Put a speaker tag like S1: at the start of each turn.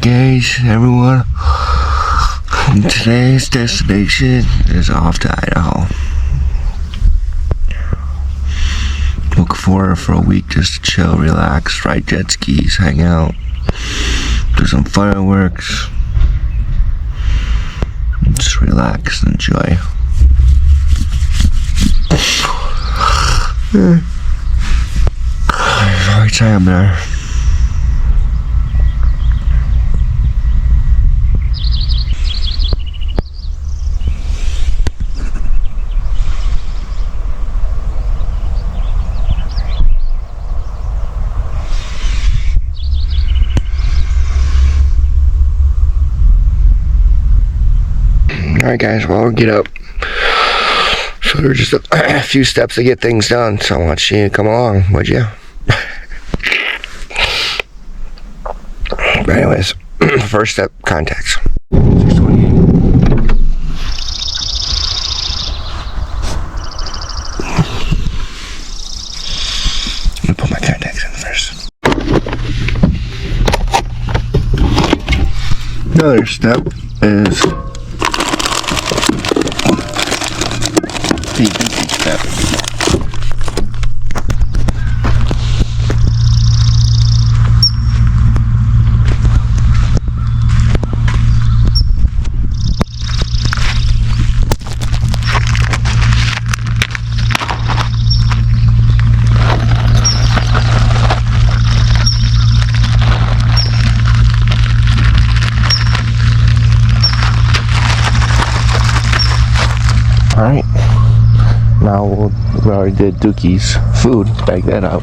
S1: guys, everyone. Today's destination is off to Idaho. Looking forward for a week just to chill, relax, ride jet skis, hang out, do some fireworks, just relax and enjoy. Every time I'm there. Alright guys, well, we'll get up. So there's just a few steps to get things done, so I want you to come along, would you? But anyways, first step, contacts. 628. Let me put my contacts in first. Another step is the dookie step. Alright, now we already did Dookie's food, bag that out.